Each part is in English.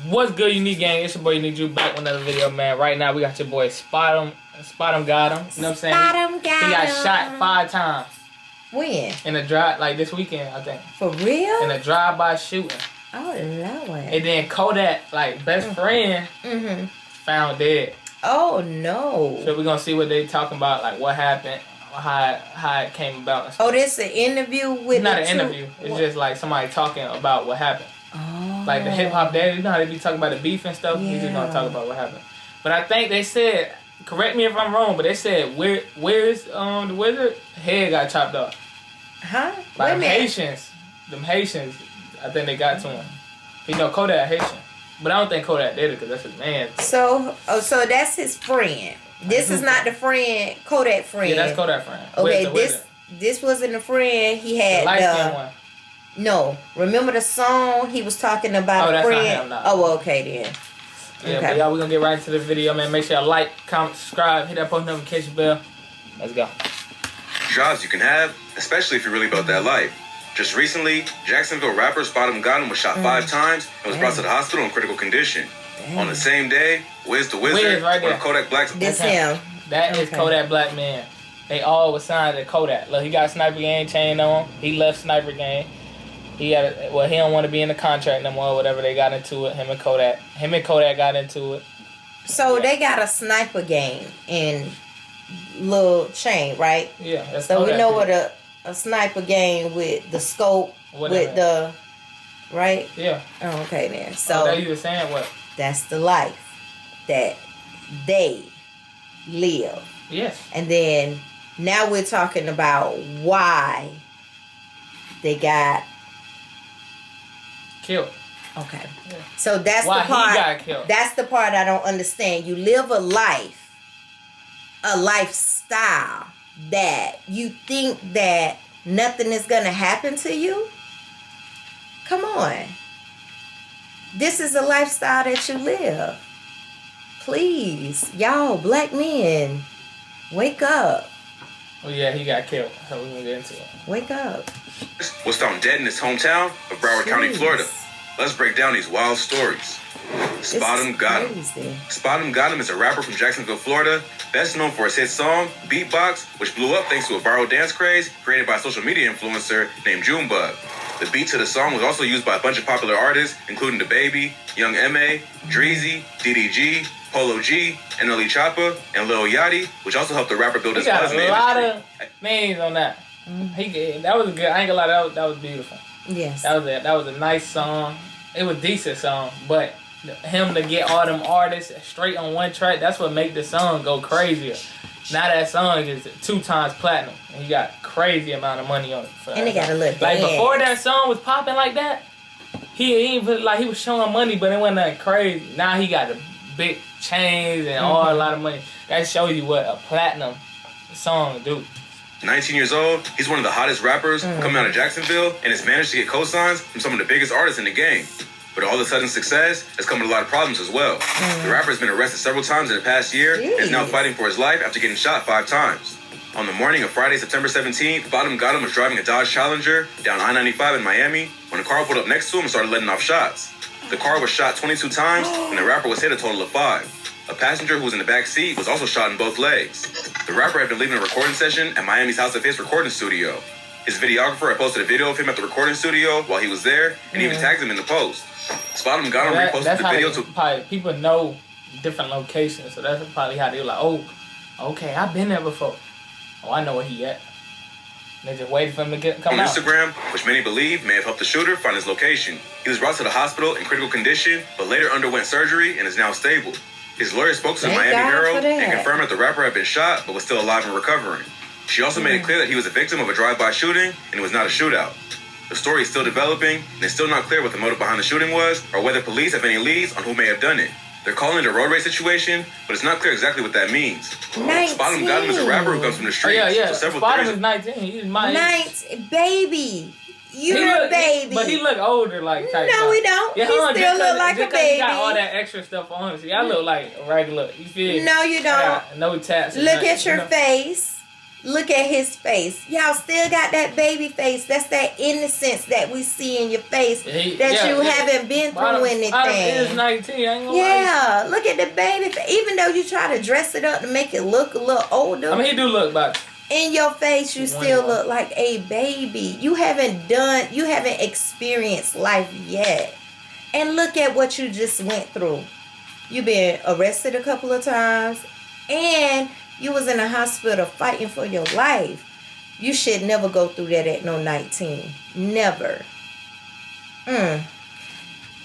What's good, Unique Gang? It's your boy Unique Juice back with another video, man. Right now, we got your boy Spotem got him. You know what I'm saying? He got shot 5 times. When? In a drive, like this weekend, I think. For real? In a drive-by shooting. Oh, Lord. And then Kodak, like, best friend, found dead. Oh, no. So we're going to see what they talking about, like, what happened, how it came about. And stuff. Oh, this an interview with It's not an interview. It's just, like, somebody talking about what happened. Oh. Like the hip hop daddy, you know how they be talking about the beef and stuff? Yeah. He's just gonna talk about what happened. But I think they said, correct me if I'm wrong, but they said where's the wizard? Head got chopped off. Huh? By them Haitians. Them Haitians, I think they got to him. You know, Kodak Haitian. But I don't think Kodak did it because that's his man. So that's his friend. This is not the friend, Kodak friend. Yeah, that's Kodak friend. Okay, this wasn't the friend. He had the light-skinned one. No, remember the song he was talking about? Oh, that's friend? not him, no. Oh, okay then. Yeah, okay. But y'all, we're gonna get right into the video, man. Make sure y'all like, comment, subscribe, hit that post notification bell. Let's go. Jobs you can have, especially if you're really about that life. Just recently, Jacksonville rapper SPOTEMGOTEM was shot 5 times and was brought to the hospital in critical condition. On the same day, WizDaWizard, right one of Kodak Black's... This him. That is Kodak Black man. They all was signed to Kodak. Look, he got a Sniper Gang chain on. He left Sniper Gang. He had he don't want to be in the contract no more. Whatever, they got into it. Him and Kodak got into it. So they got a Sniper Gang in little chain, right? Yeah. That's so Kodak we know what a Sniper Gang with the scope, with the right. Yeah. Oh, okay then. So that you were saying what? That's the life that they live. Yes. And then now we're talking about why they got killed. Okay. Yeah. So that's why the part. He got killed. That's the part I don't understand. You live a lifestyle that you think that nothing is gonna happen to you. Come on. This is a lifestyle that you live. Please, y'all, black men, wake up. Oh yeah, he got killed. So we're gonna get into it. Wake up. Was found dead in his hometown of Broward County, Florida. Let's break down these wild stories. SPOTEMGOTEM. SPOTEMGOTEM is a rapper from Jacksonville, Florida, best known for his hit song, Beatbox, which blew up thanks to a viral dance craze created by a social media influencer named Junebug. The beat to the song was also used by a bunch of popular artists, including DaBaby, Young M.A., Dreezy, DDG, Polo G, NLE Choppa, and Lil Yachty, which also helped the rapper build his buzz in the industry. He got a lot of names on that. That was a good. I ain't gonna lie, that was beautiful. Yes. That was a nice song. It was a decent song, but him to get all them artists straight on one track, that's what make the song go crazier. Now that song is 2 times platinum, and he got crazy amount of money on it. And they got a little like dance. Before that song was popping like that, he was showing money, but it wasn't nothing crazy. Now he got the big chains and a lot of money. That shows you what a platinum song do. 19 years old, he's one of the hottest rappers coming out of Jacksonville and has managed to get cosigns from some of the biggest artists in the game. But all the sudden success has come with a lot of problems as well. The rapper has been arrested several times in the past year and is now fighting for his life after getting shot 5 times. On the morning of Friday, September 17th, SPOTEMGOTEM was driving a Dodge Challenger down I-95 in Miami when a car pulled up next to him and started letting off shots. The car was shot 22 times and the rapper was hit a total of 5. A passenger who was in the back seat was also shot in both legs. The rapper had been leaving a recording session at Miami's House of Hits recording studio. His videographer had posted a video of him at the recording studio while he was there and even tagged him in the post. SPOTEMGOTEM reposted the video to... Probably people know different locations, so that's probably how they were like, oh, okay, I've been there before. Oh, I know where he at. They just waited for him to come on out. Instagram, which many believe may have helped the shooter find his location. He was brought to the hospital in critical condition, but later underwent surgery and is now stable. His lawyer spoke to the Miami Herald and confirmed that the rapper had been shot, but was still alive and recovering. She also made it clear that he was a victim of a drive-by shooting and it was not a shootout. The story is still developing, and it's still not clear what the motive behind the shooting was, or whether police have any leads on who may have done it. They're calling it a road rage situation, but it's not clear exactly what that means. SPOTEMGOTEM is a rapper who comes from the streets. Oh, yeah. So SPOTEM is 19. He's my baby. You're a baby. But he look older, like type. No, we don't. Yeah, he still look like a baby. He got all that extra stuff on him. See, I look like a regular. You feel? No, you don't. No tats. Look at your face. Look at his face. Y'all still got that baby face. That's that innocence that we see in your face that you haven't been through anything. Is 19. I ain't gonna lie. Look at the baby face. Even though you try to dress it up to make it look a little older. I mean, he do look about in your face, you still look like a baby. You haven't experienced life yet. And look at what you just went through. You been arrested a couple of times, and you was in a hospital fighting for your life. You should never go through that at no 19. Never.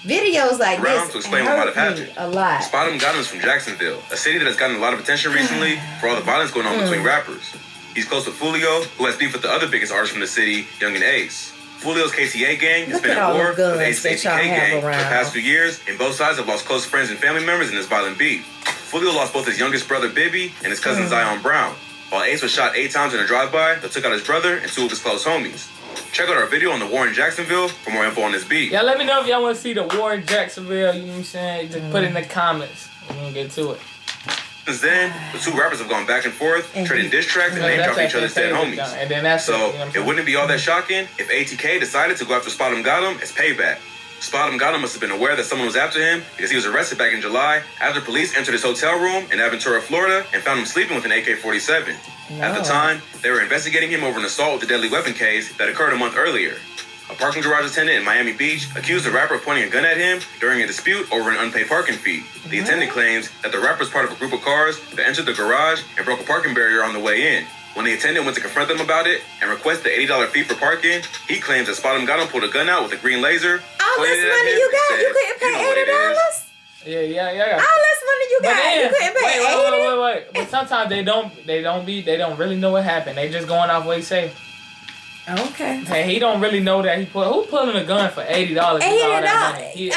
Videos like Round this to explain what might have happened. A lot. SPOTEMGOTEM is from Jacksonville, a city that has gotten a lot of attention recently for all the violence going on between rappers. He's close with Fulio, who has beef with the other biggest artist from the city, Young and Ace. Fulio's KTA gang has been at war with Ace's ATK gang for the past few years, and both sides have lost close friends and family members in this violent beef. Fulio lost both his youngest brother, Bibby, and his cousin, Zion Brown. While Ace was shot 8 times in a drive-by that took out his brother and 2 of his close homies. Check out our video on the war in Jacksonville for more info on this beef. Yeah, let me know if y'all want to see the war in Jacksonville. You know what I'm saying? Just put it in the comments. We're going to get to it. Since then, the 2 rappers have gone back and forth, trading diss tracks and name-dropping each other's dead homies. And then that's so, it wouldn't be all that shocking if ATK decided to go after SPOTEMGOTEM as payback. SPOTEMGOTEM must have been aware that someone was after him because he was arrested back in July after police entered his hotel room in Aventura, Florida, and found him sleeping with an AK-47. At the time, they were investigating him over an assault with a deadly weapon case that occurred a month earlier. A parking garage attendant in Miami Beach accused the rapper of pointing a gun at him during a dispute over an unpaid parking fee. The attendant claims that the rapper was part of a group of cars that entered the garage and broke a parking barrier on the way in. When the attendant went to confront them about it and request the $80 fee for parking, he claims that SPOTEMGOTEM pulled a gun out with a green laser. All this money you got, you couldn't pay $80? Yeah. All this money you got, you couldn't pay $80? Wait. But sometimes they don't really know what happened. They just going off what he say. Okay. Hey, he don't really know that who pulling a gun for $80? $80. You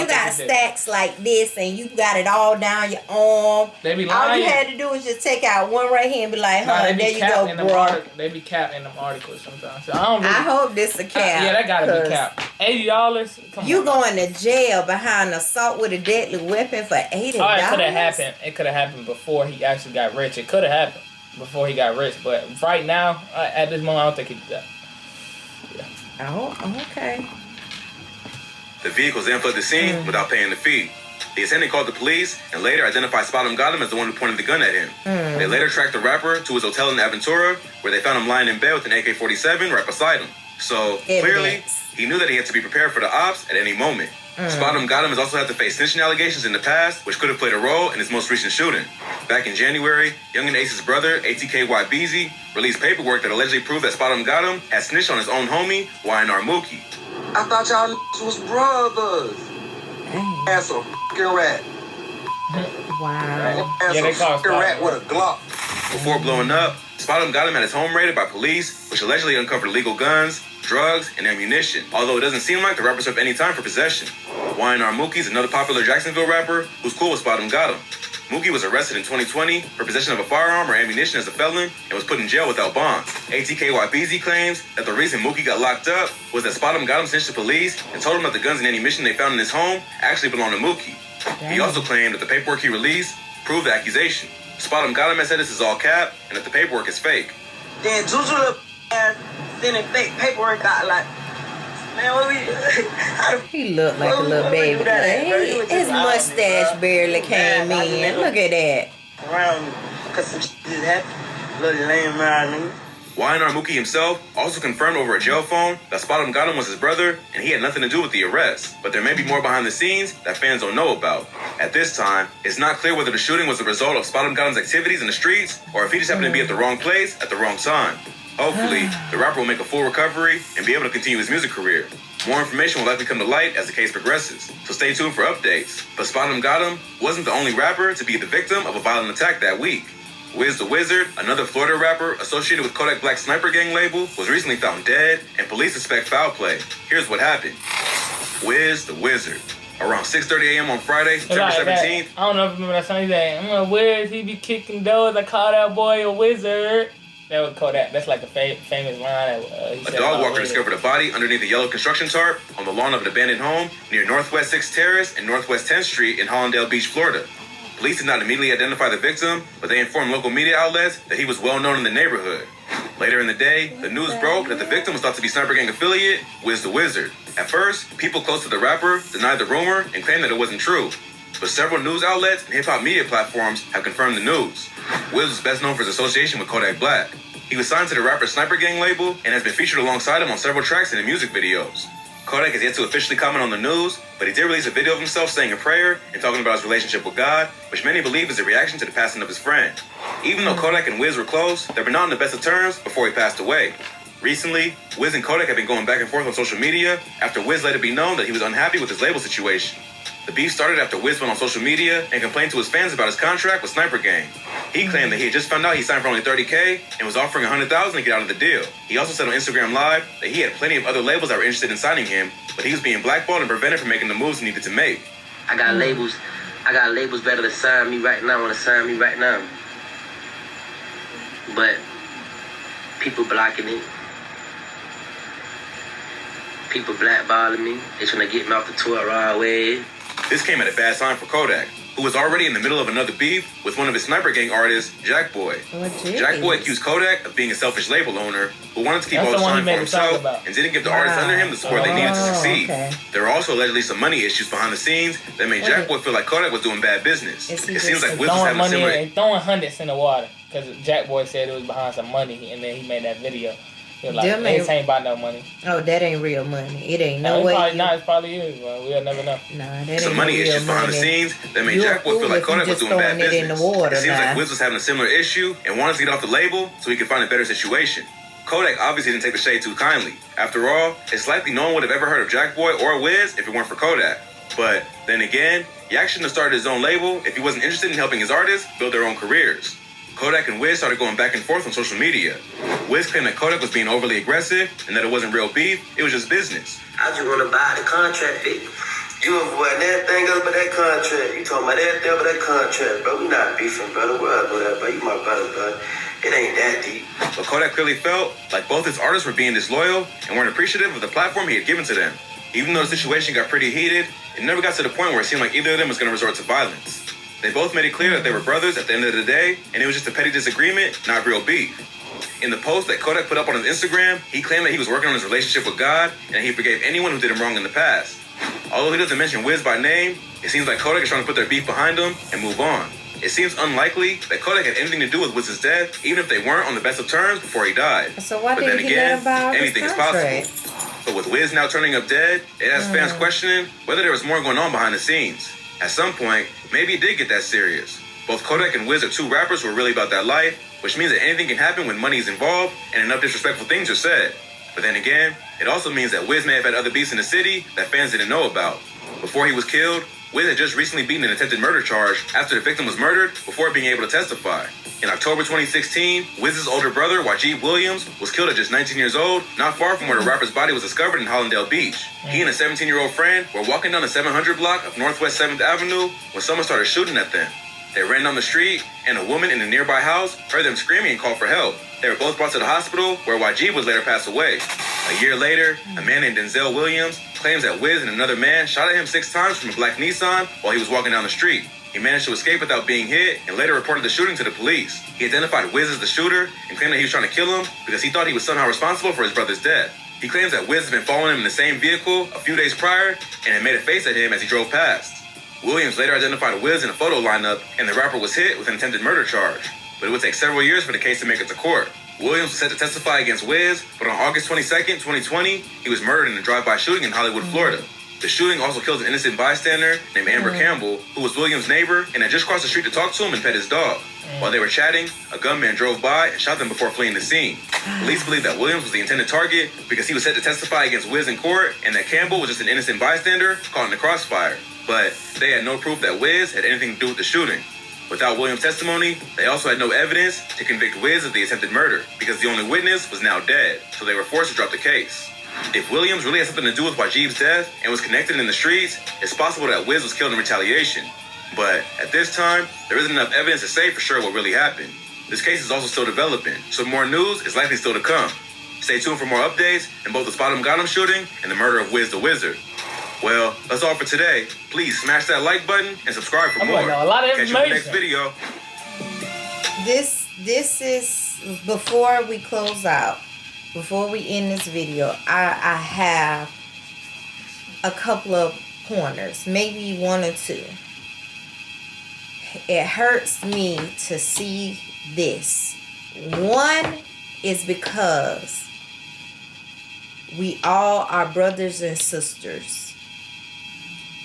got stacks like this, and you got it all down your arm. They be lying. All you had to do was just take out one right here and be like, "Huh, there you go, bro." They be capped in them articles sometimes. So I hope this a cap. Yeah, that gotta be capped. $80. You going to jail behind assault with a deadly weapon for $80? Oh, it could have happened. It could have happened before he actually got rich. It could have happened before he got rich, but right now, at this moment, I don't think he did that. Yeah. Oh, okay. The vehicles then fled the scene without paying the fee. The attendant called the police and later identified SPOTEMGOTEM as the one who pointed the gun at him. They later tracked the rapper to his hotel in Aventura, where they found him lying in bed with an AK-47 right beside him. So, clearly, he knew that he had to be prepared for the ops at any moment. SPOTEMGOTEM has also had to face snitching allegations in the past, which could have played a role in his most recent shooting. Back in January, Young and Ace's brother, TicTok, released paperwork that allegedly proved that SPOTEMGOTEM had snitched on his own homie, YNR Mookie. I thought y'all was brothers. Ass a f***ing rat. Wow. Ass a f***ing rat with a Glock. Before blowing up, SPOTEMGOTEM had his home raided by police, which allegedly uncovered illegal guns, drugs, and ammunition, although it doesn't seem like the rapper served any time for possession. YNR Mookie is another popular Jacksonville rapper who's cool with SPOTEMGOTEM. Mookie was arrested in 2020 for possession of a firearm or ammunition as a felon and was put in jail without bond. TicTok claims that the reason Mookie got locked up was that SPOTEMGOTEM snitched to police and told him that the guns and ammunition they found in his home actually belonged to Mookie. He also claimed that the paperwork he released proved the accusation. SPOTEMGOTEM has said this is all cap and that the paperwork is fake. Then Juju ass sending fake paperwork out like, man, what we He looked like a little baby. His mustache barely came in. Look at that. Around because some shit just happened. Little lame around me. YNR Mookie himself also confirmed over a jail phone that SPOTEMGOTEM was his brother and he had nothing to do with the arrest. But there may be more behind the scenes that fans don't know about. At this time, it's not clear whether the shooting was the result of SPOTEMGOTEM's activities in the streets or if he just happened to be at the wrong place at the wrong time. Hopefully, the rapper will make a full recovery and be able to continue his music career. More information will likely come to light as the case progresses, so stay tuned for updates. But SPOTEMGOTEM wasn't the only rapper to be the victim of a violent attack that week. WizDaWizard, another Florida rapper associated with Kodak Black's Sniper Gang label, was recently found dead, and police suspect foul play. Here's what happened. WizDaWizard. Around 6:30 a.m. on Friday, September 17th. I don't know if you remember that song. He's like, I'm like, Wiz, he be kicking doors. I call that boy a wizard. That was Kodak. That's like a famous line. A dog walker discovered a body underneath a yellow construction tarp on the lawn of an abandoned home near Northwest 6th Terrace and Northwest 10th Street in Hollandale Beach, Florida. Police did not immediately identify the victim, but they informed local media outlets that he was well known in the neighborhood. Later in the day, the news broke that the victim was thought to be Sniper Gang affiliate WizDaWizard. At first, people close to the rapper denied the rumor and claimed that it wasn't true. But several news outlets and hip-hop media platforms have confirmed the news. Wiz was best known for his association with Kodak Black. He was signed to the rapper Sniper Gang label and has been featured alongside him on several tracks and in music videos. Kodak has yet to officially comment on the news, but he did release a video of himself saying a prayer and talking about his relationship with God, which many believe is a reaction to the passing of his friend. Even though Kodak and Wiz were close, they were not on the best of terms before he passed away. Recently, Wiz and Kodak have been going back and forth on social media after Wiz let it be known that he was unhappy with his label situation. The beef started after Wiz went on social media and complained to his fans about his contract with Sniper Gang. He claimed that he had just found out he signed for only $30K and was offering $100,000 to get out of the deal. He also said on Instagram Live that he had plenty of other labels that were interested in signing him, but he was being blackballed and prevented from making the moves he needed to make. I got labels better to sign me right now, want to sign me right now. But people blocking it. People blackballing me. They trying to get me off the tour right way. This came at a bad time for Kodak, who was already in the middle of another beef with one of his Sniper Gang artists, Jackboy. Jackboy accused Kodak of being a selfish label owner who wanted to keep all the shine for himself and didn't give the artists under him the support they needed to succeed. Okay. There were also allegedly some money issues behind the scenes that made Jackboy feel like Kodak was doing bad business. It seems like Wiz was having a similar... throwing hundreds in the water because Jackboy said it was behind some money, and then he made that video. He was like, it ain't about no money. Oh, that ain't real money. It ain't no way. It probably is, but we'll never know. Nah, that some ain't money real issues behind the scenes that made You're Jackboy feel like Kodak was doing bad business. In the water, it seems like Wiz was having a similar issue and wanted to get off the label so he could find a better situation. Kodak obviously didn't take the shade too kindly. After all, it's likely no one would have ever heard of Jackboy or Wiz if it weren't for Kodak. But then again, Yak shouldn't have started his own label if he wasn't interested in helping his artists build their own careers. Kodak and Wiz started going back and forth on social media. Wiz claimed that Kodak was being overly aggressive and that it wasn't real beef, it was just business. I just want to buy the contract, bitch. You avoiding everything else but that contract. You talking about everything but that contract, bro. We not beefing, brother. Where I go that, bro? You my brother, bro. It ain't that deep. But Kodak clearly felt like both his artists were being disloyal and weren't appreciative of the platform he had given to them. Even though the situation got pretty heated, it never got to the point where it seemed like either of them was going to resort to violence. They both made it clear that they were brothers at the end of the day, and it was just a petty disagreement, not real beef. In the post that Kodak put up on his Instagram, he claimed that he was working on his relationship with God, and he forgave anyone who did him wrong in the past. Although he doesn't mention Wiz by name, it seems like Kodak is trying to put their beef behind him and move on. It seems unlikely that Kodak had anything to do with Wiz's death, even if they weren't on the best of terms before he died. So why but did then he again, about anything is possible. But with Wiz now turning up dead, it has fans questioning whether there was more going on behind the scenes. At some point, maybe it did get that serious. Both Kodak and Wiz are two rappers who are really about that life, which means that anything can happen when money is involved and enough disrespectful things are said. But then again, it also means that Wiz may have had other beefs in the city that fans didn't know about. Before he was killed, Wiz had just recently beaten an attempted murder charge after the victim was murdered before being able to testify. In October 2016, Wiz's older brother, Wajid Williams, was killed at just 19 years old, not far from where the rapper's body was discovered in Hollandale Beach. He and a 17-year-old friend were walking down the 700 block of Northwest 7th Avenue when someone started shooting at them. They ran down the street, and a woman in a nearby house heard them screaming and called for help. They were both brought to the hospital, where Wajid would later pass away. A year later, a man named Denzel Williams claims that Wiz and another man shot at him 6 times from a black Nissan while he was walking down the street. He managed to escape without being hit and later reported the shooting to the police. He identified Wiz as the shooter and claimed that he was trying to kill him because he thought he was somehow responsible for his brother's death. He claims that Wiz had been following him in the same vehicle a few days prior and had made a face at him as he drove past. Williams later identified Wiz in a photo lineup, and the rapper was hit with an attempted murder charge. But it would take several years for the case to make it to court. Williams was set to testify against Wiz, but on August 22nd, 2020, he was murdered in a drive-by shooting in Hollywood, Florida. The shooting also killed an innocent bystander named Amber Campbell, who was Williams' neighbor and had just crossed the street to talk to him and pet his dog. While they were chatting, a gunman drove by and shot them before fleeing the scene. Police believe that Williams was the intended target because he was set to testify against Wiz in court, and that Campbell was just an innocent bystander caught in the crossfire. But they had no proof that Wiz had anything to do with the shooting. Without Williams' testimony, they also had no evidence to convict Wiz of the attempted murder because the only witness was now dead, so they were forced to drop the case. If Williams really had something to do with Wajib's death and was connected in the streets, it's possible that Wiz was killed in retaliation. But at this time, there isn't enough evidence to say for sure what really happened. This case is also still developing, so more news is likely still to come. Stay tuned for more updates in both the SPOTEMGOTEM shooting and the murder of WizDaWizard. Well, that's all for today. Please smash that like button and subscribe for more. A lot of Catch you in the next information. video. This is, before we close out, before we end this video, I have a couple of pointers, maybe one or two. It hurts me to see this. One is because we all are brothers and sisters,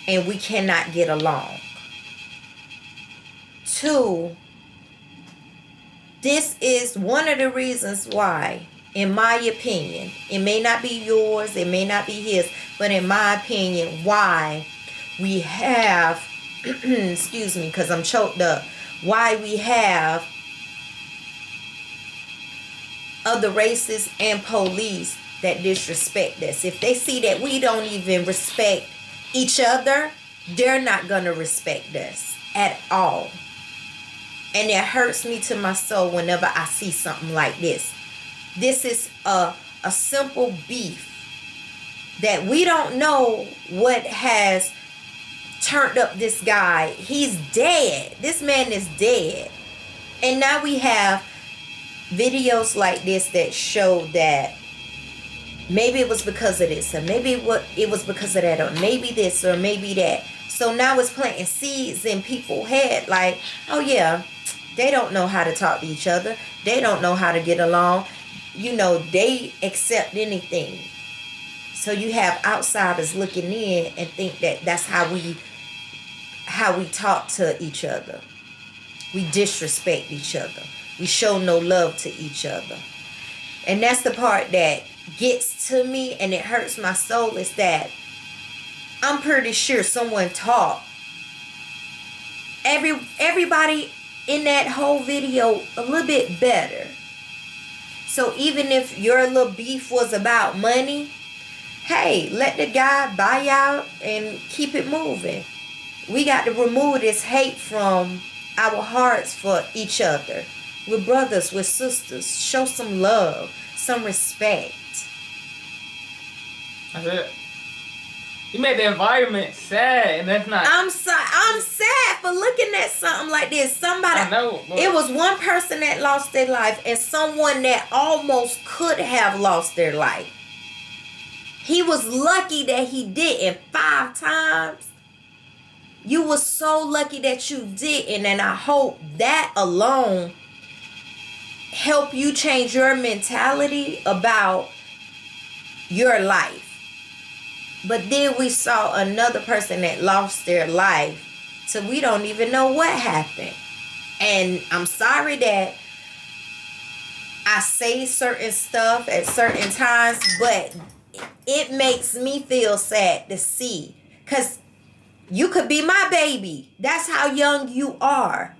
and we cannot get along. Two, this is one of the reasons why, in my opinion, it may not be yours, it may not be his, but in my opinion, why we have, excuse me, because I'm choked up, why we have other races and police that disrespect us. If they see that we don't even respect each other, they're not going to respect us at all. And it hurts me to my soul whenever I see something like this. This is a simple beef that we don't know what has turned up this guy. He's dead. This man is dead. And now we have videos like this that show that maybe it was because of this, or maybe it was because of that, or maybe this, or maybe that. So now it's planting seeds in people's head like, oh yeah, they don't know how to talk to each other. They don't know how to get along. You know, they accept anything. So you have outsiders looking in and think that that's how we talk to each other. We disrespect each other. We show no love to each other. And that's the part that gets to me and it hurts my soul, is that I'm pretty sure someone taught everybody in that whole video a little bit better. So even if your little beef was about money, hey, let the guy buy out and keep it moving. We got to remove this hate from our hearts for each other. We're brothers, we're sisters. Show some love, some respect. That's it. You made the environment sad, and that's not. I'm sad for looking at something like this. Somebody, I know, it was one person that lost their life, and someone that almost could have lost their life. He was lucky that he didn't 5 times. You were so lucky that you didn't, and I hope that alone help you change your mentality about your life. But then we saw another person that lost their life, so we don't even know what happened. And I'm sorry that I say certain stuff at certain times, but it makes me feel sad to see, because you could be my baby. That's how young you are.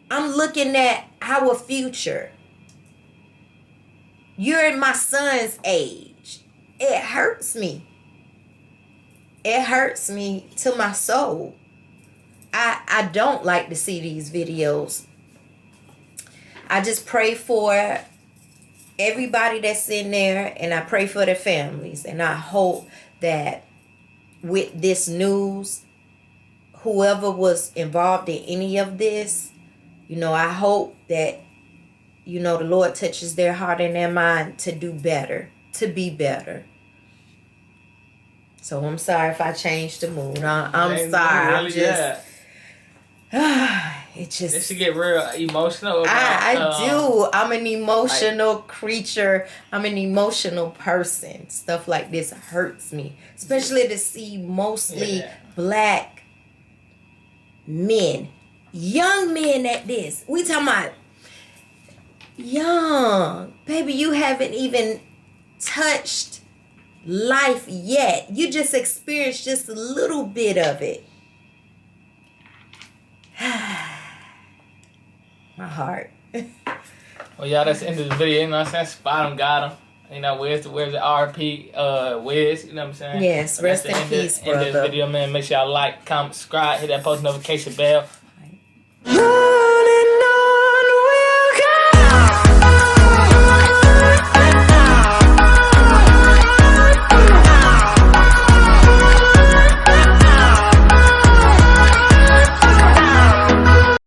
I'm looking at our future. You're in my son's age. It hurts me. It hurts me to my soul. I don't like to see these videos. I just pray for everybody that's in there, and I pray for their families. And I hope that with this news, whoever was involved in any of this, I hope that, the Lord touches their heart and their mind to do better, to be better. So I'm sorry if I changed the mood. I'm sorry. Really, It just. It should get real emotional. I do. I'm an emotional creature. I'm an emotional person. Stuff like this hurts me, especially to see mostly black men, young men at this. We talking about young, baby. You haven't even touched life yet. You just experienced just a little bit of it. My heart. Well, y'all, that's the end of the video. You know what I'm saying? Spot him, got him. Where's the RP, Wiz? You know what I'm saying? Yes, rest in peace, brother. End of this video, man. Make sure y'all like, comment, subscribe, hit that post notification bell. Right.